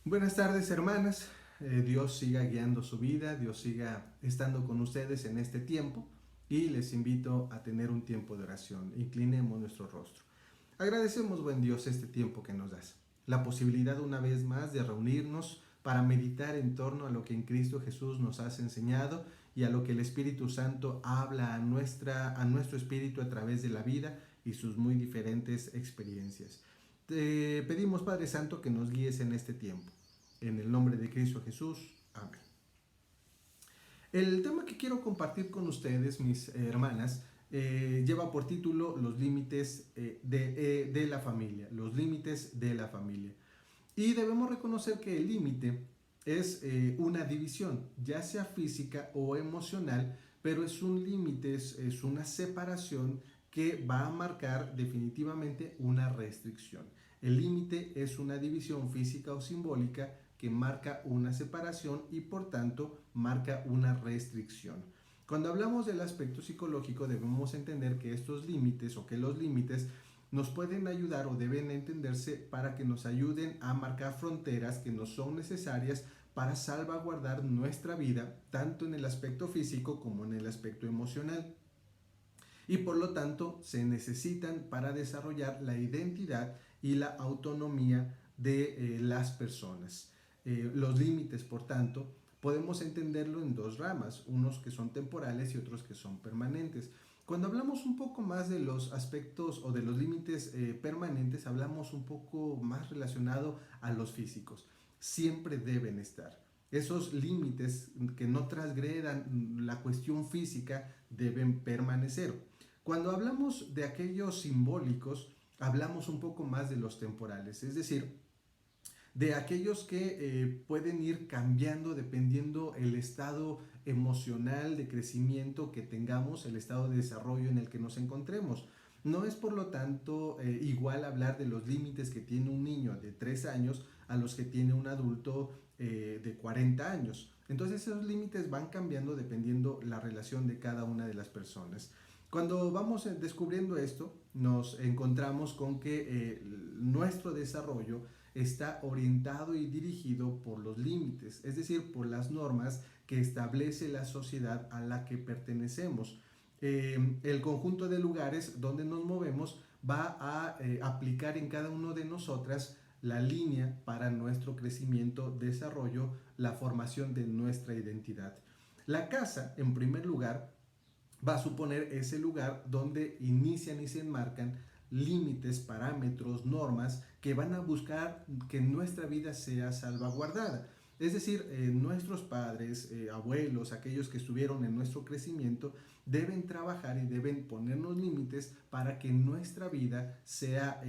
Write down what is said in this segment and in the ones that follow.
Buenas tardes, hermanas. Dios siga guiando su vida, Dios siga estando con ustedes en este tiempo y les invito a tener un tiempo de oración. Inclinemos nuestro rostro. Agradecemos, buen Dios, este tiempo que nos das, la posibilidad una vez más de reunirnos para meditar en torno a lo que en Cristo Jesús nos has enseñado y a lo que el Espíritu Santo habla a nuestro espíritu a través de la vida y sus muy diferentes experiencias. Te pedimos, Padre Santo, que nos guíes en este tiempo. En el nombre de Cristo Jesús. Amén. El tema que quiero compartir con ustedes, mis hermanas, lleva por título Los límites de la familia. Los límites de la familia. Y debemos reconocer que el límite es una división, ya sea física o emocional, pero es un límite, es una separación que va a marcar definitivamente una restricción. El límite es una división física o simbólica que marca una separación y por tanto marca una restricción. Cuando hablamos del aspecto psicológico debemos entender que estos límites o que los límites nos pueden ayudar o deben entenderse para que nos ayuden a marcar fronteras que nos son necesarias para salvaguardar nuestra vida, tanto en el aspecto físico como en el aspecto emocional. Y por lo tanto se necesitan para desarrollar la identidad y la autonomía de las personas. Los límites, por tanto, podemos entenderlo en dos ramas, unos que son temporales y otros que son permanentes. Cuando hablamos un poco más de los aspectos o de los límites permanentes, hablamos un poco más relacionado a los físicos. Siempre deben estar. Esos límites que no transgredan la cuestión física deben permanecer. Cuando hablamos de aquellos simbólicos, hablamos un poco más de los temporales, es decir, de aquellos que pueden ir cambiando dependiendo el estado emocional de crecimiento que tengamos, el estado de desarrollo en el que nos encontremos. No es por lo tanto igual hablar de los límites que tiene un niño de 3 años a los que tiene un adulto de 40 años. Entonces esos límites van cambiando dependiendo la relación de cada una de las personas. Cuando vamos descubriendo esto, nos encontramos con que nuestro desarrollo está orientado y dirigido por los límites, es decir, por las normas que establece la sociedad a la que pertenecemos. El conjunto de lugares donde nos movemos va a aplicar en cada uno de nosotras la línea para nuestro crecimiento, desarrollo, la formación de nuestra identidad. La casa, en primer lugar, va a suponer ese lugar donde inician y se enmarcan límites, parámetros, normas que van a buscar que nuestra vida sea salvaguardada. Es decir, nuestros padres, abuelos, aquellos que estuvieron en nuestro crecimiento, deben trabajar y deben ponernos límites para que nuestra vida sea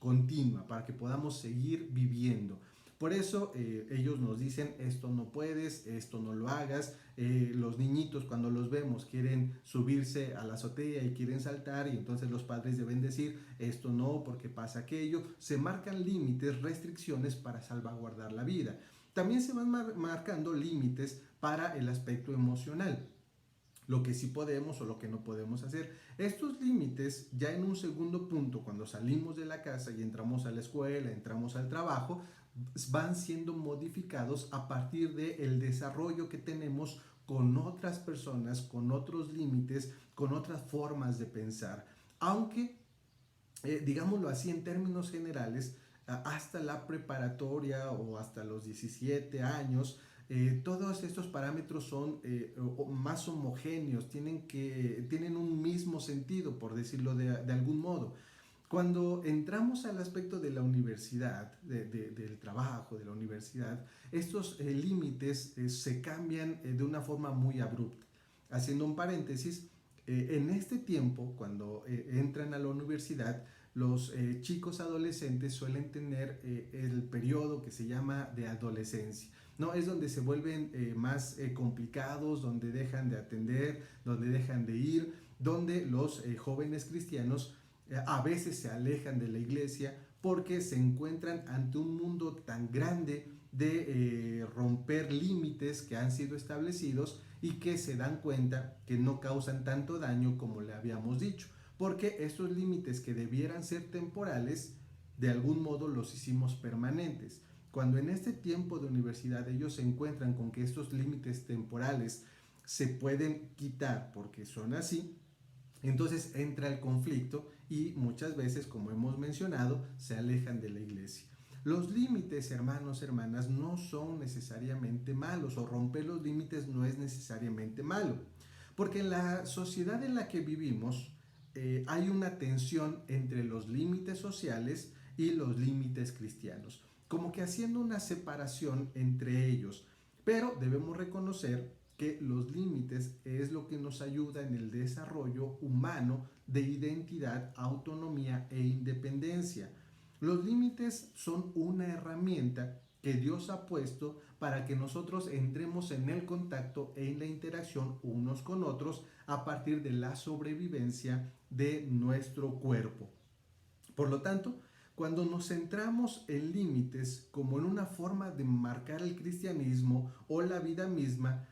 continua, para que podamos seguir viviendo. Por eso ellos nos dicen esto no puedes, esto no lo hagas. Los niñitos cuando los vemos quieren subirse a la azotea y quieren saltar y entonces los padres deben decir esto no porque pasa aquello. Se marcan límites, restricciones para salvaguardar la vida. También se van marcando límites para el aspecto emocional, lo que sí podemos o lo que no podemos hacer. Estos límites ya en un segundo punto, cuando salimos de la casa y entramos a la escuela, entramos al trabajo, van siendo modificados a partir del desarrollo que tenemos con otras personas, con otros límites, con otras formas de pensar. Aunque, digámoslo así en términos generales, hasta la preparatoria o hasta los 17 años, todos estos parámetros son más homogéneos, tienen un mismo sentido, por decirlo de algún modo. Cuando entramos al aspecto de la universidad, del trabajo, de la universidad, estos límites se cambian de una forma muy abrupta. Haciendo un paréntesis, en este tiempo, cuando entran a la universidad, los chicos adolescentes suelen tener el periodo que se llama de adolescencia. No, es donde se vuelven más complicados, donde dejan de atender, donde dejan de ir, donde los jóvenes cristianos a veces se alejan de la iglesia porque se encuentran ante un mundo tan grande de romper límites que han sido establecidos y que se dan cuenta que no causan tanto daño como le habíamos dicho, porque estos límites que debieran ser temporales de algún modo los hicimos permanentes. Cuando en este tiempo de universidad ellos se encuentran con que estos límites temporales se pueden quitar porque son así, entonces entra el conflicto y muchas veces, como hemos mencionado, se alejan de la iglesia. Los límites, hermanos, hermanas, no son necesariamente malos, o romper los límites no es necesariamente malo, porque en la sociedad en la que vivimos hay una tensión entre los límites sociales y los límites cristianos, como que haciendo una separación entre ellos, pero debemos reconocer que los límites es lo que nos ayuda en el desarrollo humano de identidad, autonomía e independencia. Los límites son una herramienta que Dios ha puesto para que nosotros entremos en el contacto e en la interacción unos con otros a partir de la sobrevivencia de nuestro cuerpo. Por lo tanto, cuando nos centramos en límites como en una forma de marcar el cristianismo o la vida misma,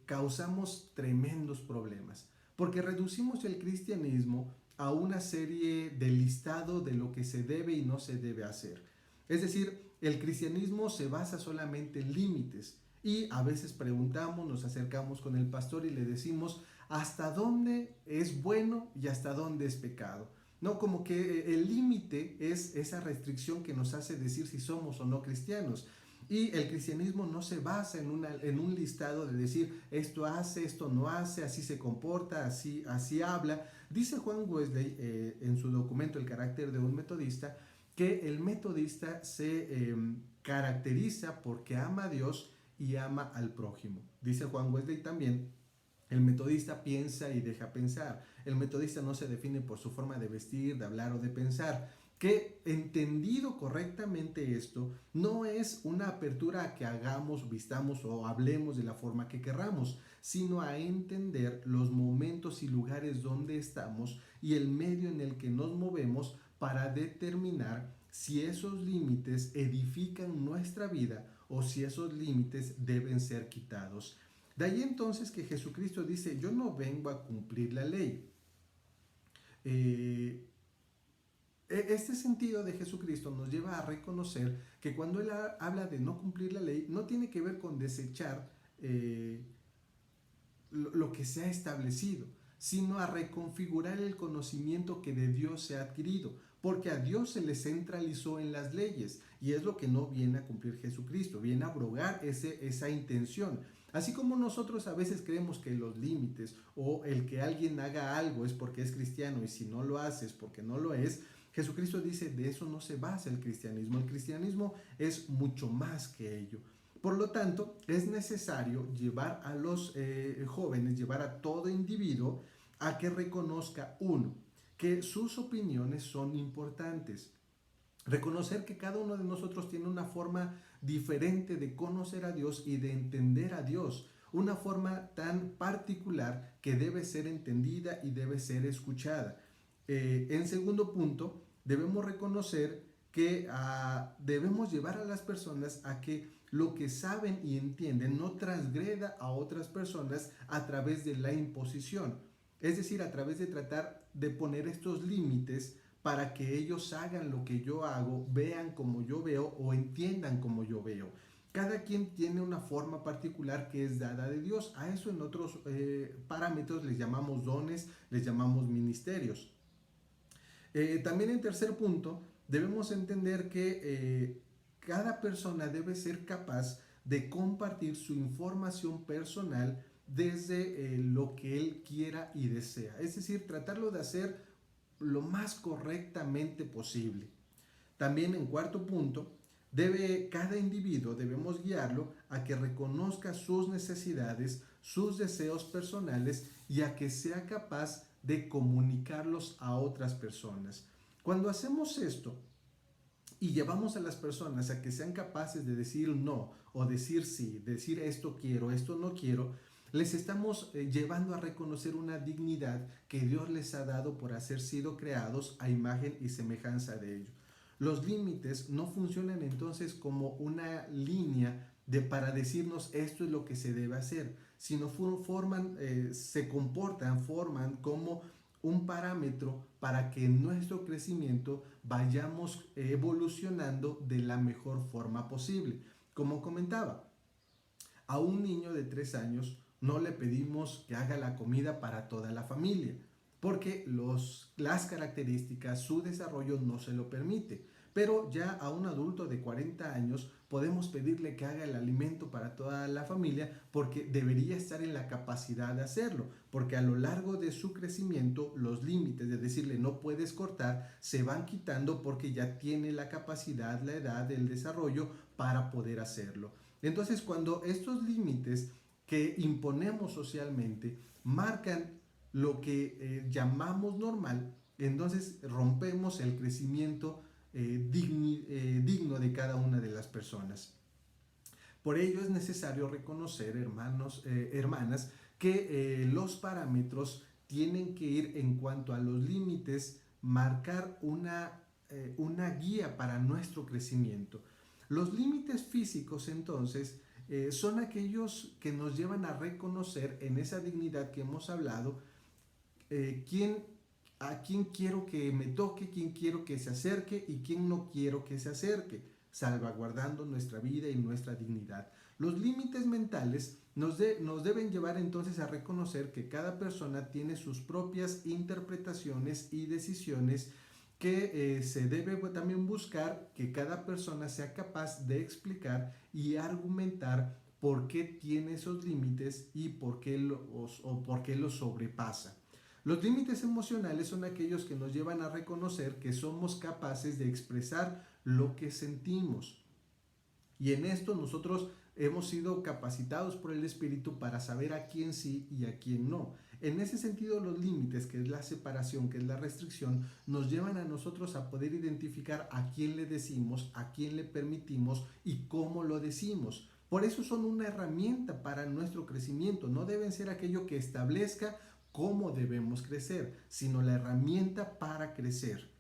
causamos tremendos problemas, porque reducimos el cristianismo a una serie de listado de lo que se debe y no se debe hacer. Es decir, el cristianismo se basa solamente en límites y a veces preguntamos, nos acercamos con el pastor y le decimos hasta dónde es bueno y hasta dónde es pecado. No, como que el límite es esa restricción que nos hace decir si somos o no cristianos. Y el cristianismo no se basa en un listado de decir esto hace, esto no hace, así se comporta, así habla. Dice Juan Wesley en su documento El carácter de un metodista que el metodista se caracteriza porque ama a Dios y ama al prójimo. Dice Juan Wesley también, el metodista piensa y deja pensar. El metodista no se define por su forma de vestir, de hablar o de pensar. Que entendido correctamente esto, no es una apertura a que hagamos, vistamos o hablemos de la forma que querramos, sino a entender los momentos y lugares donde estamos y el medio en el que nos movemos para determinar si esos límites edifican nuestra vida o si esos límites deben ser quitados. De ahí entonces que Jesucristo dice, yo no vengo a cumplir la ley. Este sentido de Jesucristo nos lleva a reconocer que cuando Él habla de no cumplir la ley, no tiene que ver con desechar lo que se ha establecido, sino a reconfigurar el conocimiento que de Dios se ha adquirido, porque a Dios se le centralizó en las leyes y es lo que no viene a cumplir Jesucristo, viene a abrogar esa intención. Así como nosotros a veces creemos que los límites o el que alguien haga algo es porque es cristiano y si no lo hace es porque no lo es, Jesucristo dice de eso no se basa el cristianismo. El cristianismo es mucho más que ello. Por lo tanto, es necesario llevar a los jóvenes, llevar a todo individuo a que reconozca, uno, que sus opiniones son importantes. Reconocer que cada uno de nosotros tiene una forma diferente de conocer a Dios y de entender a Dios. Una forma tan particular que debe ser entendida y debe ser escuchada. En segundo punto, debemos reconocer que debemos llevar a las personas a que lo que saben y entienden no transgreda a otras personas a través de la imposición. Es decir, a través de tratar de poner estos límites para que ellos hagan lo que yo hago, vean como yo veo o entiendan como yo veo. Cada quien tiene una forma particular que es dada de Dios. A eso en otros parámetros les llamamos dones, les llamamos ministerios. También en tercer punto, debemos entender que cada persona debe ser capaz de compartir su información personal desde lo que él quiera y desea. Es decir, tratarlo de hacer lo más correctamente posible. También en cuarto punto, cada individuo debemos guiarlo a que reconozca sus necesidades, sus deseos personales y a que sea capaz de comunicarlos a otras personas. Cuando hacemos esto y llevamos a las personas a que sean capaces de decir no o decir sí, decir esto quiero, esto no quiero, les estamos llevando a reconocer una dignidad que Dios les ha dado por haber sido creados a imagen y semejanza de ellos. Los límites no funcionan entonces como una línea para decirnos esto es lo que se debe hacer, sino forman como un parámetro para que en nuestro crecimiento vayamos evolucionando de la mejor forma posible. Como comentaba, a un niño de 3 años no le pedimos que haga la comida para toda la familia, porque las características, su desarrollo no se lo permite. Pero ya a un adulto de 40 años podemos pedirle que haga el alimento para toda la familia porque debería estar en la capacidad de hacerlo, porque a lo largo de su crecimiento los límites de decirle no puedes cortar se van quitando porque ya tiene la capacidad, la edad, el desarrollo para poder hacerlo. Entonces, cuando estos límites que imponemos socialmente marcan lo que llamamos normal, entonces rompemos el crecimiento digno de cada una de las personas. Por ello es necesario reconocer, hermanos, hermanas, que los parámetros tienen que ir en cuanto a los límites, marcar una guía para nuestro crecimiento. Los límites físicos, entonces, son aquellos que nos llevan a reconocer en esa dignidad que hemos hablado, a quién quiero que me toque, quién quiero que se acerque y quién no quiero que se acerque, salvaguardando nuestra vida y nuestra dignidad. Los límites mentales nos deben llevar entonces a reconocer que cada persona tiene sus propias interpretaciones y decisiones, que se debe también buscar que cada persona sea capaz de explicar y argumentar por qué tiene esos límites y por qué los sobrepasa. Los límites emocionales son aquellos que nos llevan a reconocer que somos capaces de expresar lo que sentimos. Y en esto nosotros hemos sido capacitados por el Espíritu para saber a quién sí y a quién no. En ese sentido, los límites, que es la separación, que es la restricción, nos llevan a nosotros a poder identificar a quién le decimos, a quién le permitimos y cómo lo decimos. Por eso son una herramienta para nuestro crecimiento. No deben ser aquello que establezca cómo debemos crecer, sino la herramienta para crecer.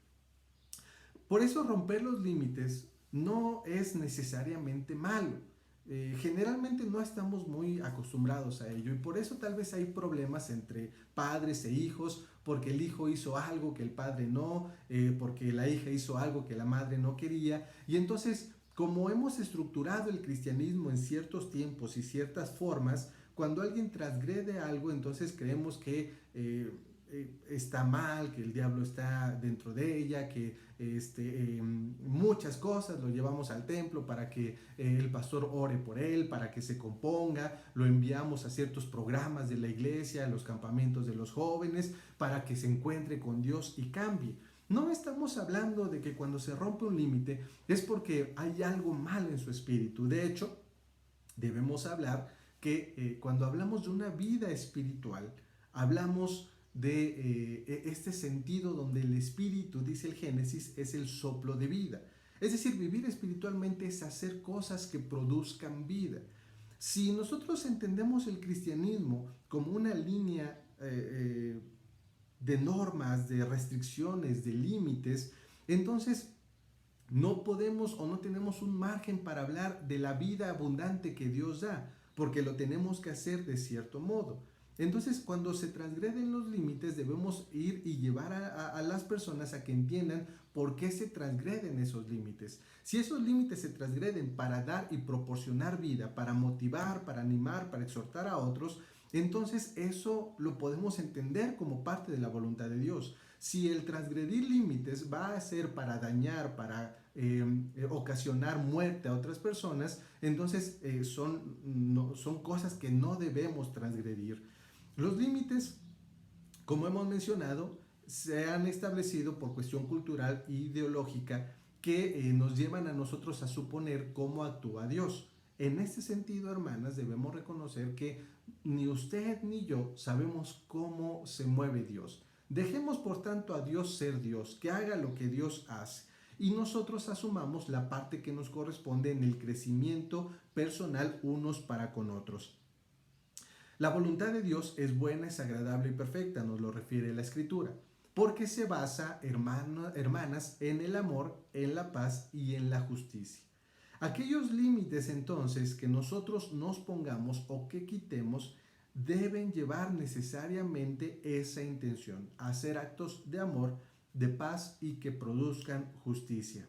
Por eso romper los límites no es necesariamente malo. Generalmente no estamos muy acostumbrados a ello y por eso tal vez hay problemas entre padres e hijos, porque el hijo hizo algo que el padre no, porque la hija hizo algo que la madre no quería. Y entonces, como hemos estructurado el cristianismo en ciertos tiempos y ciertas formas, cuando alguien transgrede algo, entonces creemos que está mal, que el diablo está dentro de ella, que muchas cosas lo llevamos al templo para que el pastor ore por él, para que se componga, lo enviamos a ciertos programas de la iglesia, a los campamentos de los jóvenes, para que se encuentre con Dios y cambie. No estamos hablando de que cuando se rompe un límite es porque hay algo mal en su espíritu. De hecho, debemos hablar que cuando hablamos de una vida espiritual, hablamos de este sentido donde el espíritu, dice el Génesis, es el soplo de vida. Es decir, vivir espiritualmente es hacer cosas que produzcan vida. Si nosotros entendemos el cristianismo como una línea de normas, de restricciones, de límites, entonces no podemos o no tenemos un margen para hablar de la vida abundante que Dios da, porque lo tenemos que hacer de cierto modo. Entonces, cuando se transgreden los límites, debemos ir y llevar a las personas a que entiendan por qué se transgreden esos límites. Si esos límites se transgreden para dar y proporcionar vida, para motivar, para animar, para exhortar a otros, entonces eso lo podemos entender como parte de la voluntad de Dios. Si el transgredir límites va a ser para dañar, para ocasionar muerte a otras personas, entonces son cosas que no debemos transgredir. Los límites, como hemos mencionado, se han establecido por cuestión cultural e ideológica que nos llevan a nosotros a suponer cómo actúa Dios. En este sentido, hermanas, debemos reconocer que ni usted ni yo sabemos cómo se mueve Dios. Dejemos por tanto a Dios ser Dios, que haga lo que Dios hace, y nosotros asumamos la parte que nos corresponde en el crecimiento personal unos para con otros. La voluntad de Dios es buena, es agradable y perfecta, nos lo refiere la Escritura, porque se basa, hermanas, en el amor, en la paz y en la justicia. Aquellos límites entonces que nosotros nos pongamos o que quitemos deben llevar necesariamente esa intención, hacer actos de amor, de paz y que produzcan justicia.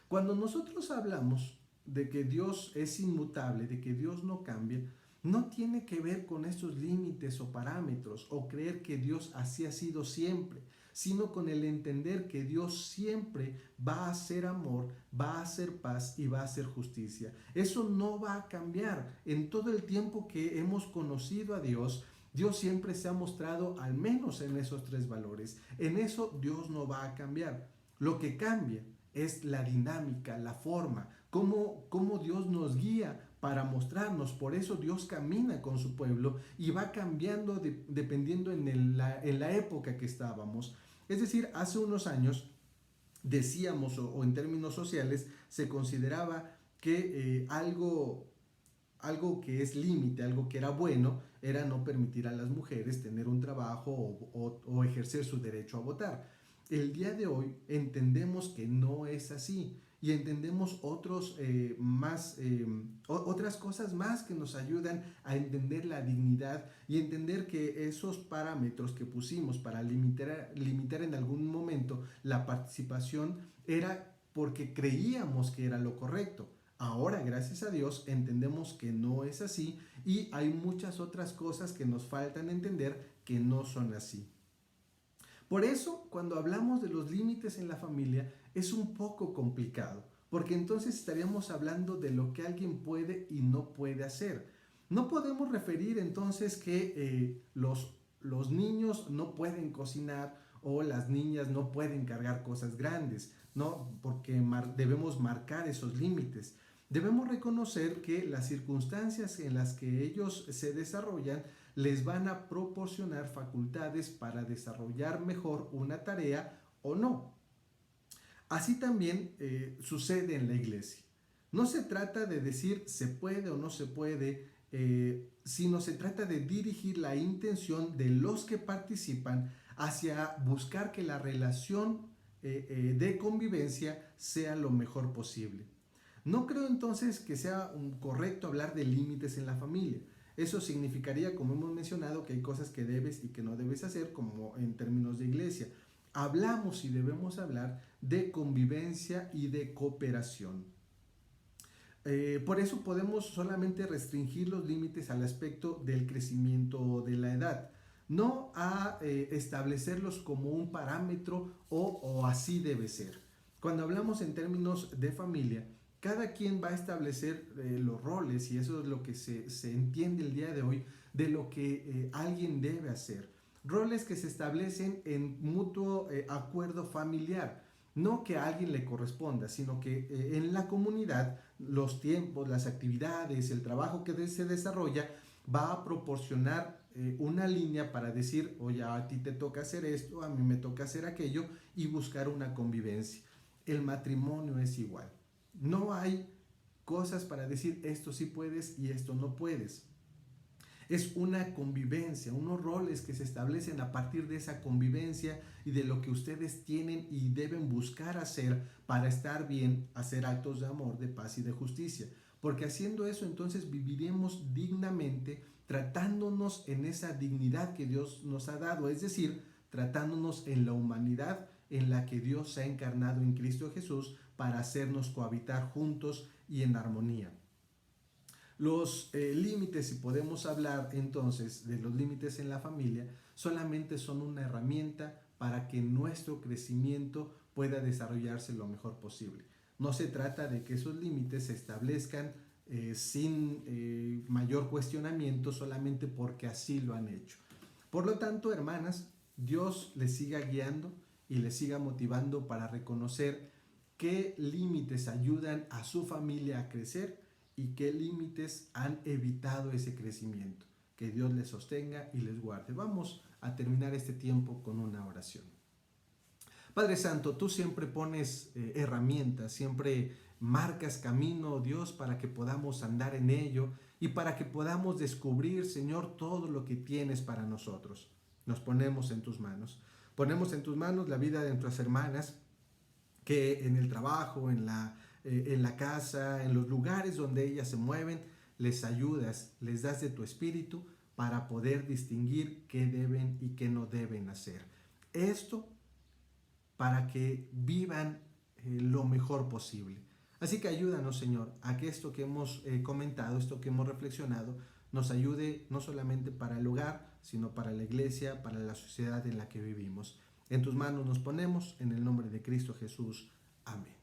Cuando nosotros hablamos de que Dios es inmutable, de que Dios no cambia, no tiene que ver con estos límites o parámetros o creer que Dios así ha sido siempre, sino con el entender que Dios siempre va a ser amor, va a ser paz y va a ser justicia. Eso no va a cambiar. En todo el tiempo que hemos conocido a Dios, Dios siempre se ha mostrado al menos en esos tres valores. En eso Dios no va a cambiar. Lo que cambia es la dinámica, la forma, cómo Dios nos guía para mostrarnos. Por eso Dios camina con su pueblo y va cambiando dependiendo en la época que estábamos. Es decir, hace unos años decíamos, o en términos sociales, se consideraba que algo que es límite, algo que era bueno, era no permitir a las mujeres tener un trabajo o ejercer su derecho a votar. El día de hoy entendemos que no es así y entendemos otras cosas más que nos ayudan a entender la dignidad y entender que esos parámetros que pusimos para limitar en algún momento la participación era porque creíamos que era lo correcto. Ahora, gracias a Dios, entendemos que no es así y hay muchas otras cosas que nos faltan entender que no son así. Por eso, cuando hablamos de los límites en la familia, es un poco complicado, porque entonces estaríamos hablando de lo que alguien puede y no puede hacer. No podemos referir entonces que los niños no pueden cocinar o las niñas no pueden cargar cosas grandes, ¿no? Porque debemos marcar esos límites. Debemos reconocer que las circunstancias en las que ellos se desarrollan les van a proporcionar facultades para desarrollar mejor una tarea o no. Así también sucede en la iglesia. No se trata de decir se puede o no se puede, sino se trata de dirigir la intención de los que participan hacia buscar que la relación de convivencia sea lo mejor posible. No creo entonces que sea correcto hablar de límites en la familia. Eso significaría, como hemos mencionado, que hay cosas que debes y que no debes hacer, como en términos de iglesia. Hablamos y debemos hablar de convivencia y de cooperación. Por eso podemos solamente restringir los límites al aspecto del crecimiento de la edad, no a establecerlos como un parámetro o así debe ser. Cuando hablamos en términos de familia, cada quien va a establecer los roles, y eso es lo que se entiende el día de hoy, de lo que alguien debe hacer. Roles que se establecen en mutuo acuerdo familiar. No que a alguien le corresponda, sino que en la comunidad los tiempos, las actividades, el trabajo que se desarrolla va a proporcionar una línea para decir, oye, a ti te toca hacer esto, a mí me toca hacer aquello, y buscar una convivencia. El matrimonio es igual. No hay cosas para decir esto sí puedes y esto no puedes. Es una convivencia, unos roles que se establecen a partir de esa convivencia y de lo que ustedes tienen y deben buscar hacer para estar bien, hacer actos de amor, de paz y de justicia. Porque haciendo eso entonces viviremos dignamente, tratándonos en esa dignidad que Dios nos ha dado, es decir, tratándonos en la humanidad en la que Dios se ha encarnado en Cristo Jesús para hacernos cohabitar juntos y en armonía. Los límites, si podemos hablar entonces de los límites en la familia, solamente son una herramienta para que nuestro crecimiento pueda desarrollarse lo mejor posible. No se trata de que esos límites se establezcan sin mayor cuestionamiento solamente porque así lo han hecho. Por lo tanto, hermanas, Dios les siga guiando y les siga motivando para reconocer qué límites ayudan a su familia a crecer y qué límites han evitado ese crecimiento. Que Dios les sostenga y les guarde. Vamos a terminar este tiempo con una oración. Padre Santo, tú siempre pones herramientas, siempre marcas camino, Dios, para que podamos andar en ello y para que podamos descubrir, Señor, todo lo que tienes para nosotros. Nos ponemos en tus manos. Ponemos en tus manos la vida de nuestras hermanas que en el trabajo, en la casa, en los lugares donde ellas se mueven, les ayudas, les das de tu espíritu para poder distinguir qué deben y qué no deben hacer. Esto para que vivan lo mejor posible. Así que ayúdanos, Señor, a que esto que hemos comentado, esto que hemos reflexionado, nos ayude no solamente para el hogar, sino para la iglesia, para la sociedad en la que vivimos. En tus manos nos ponemos, en el nombre de Cristo Jesús. Amén.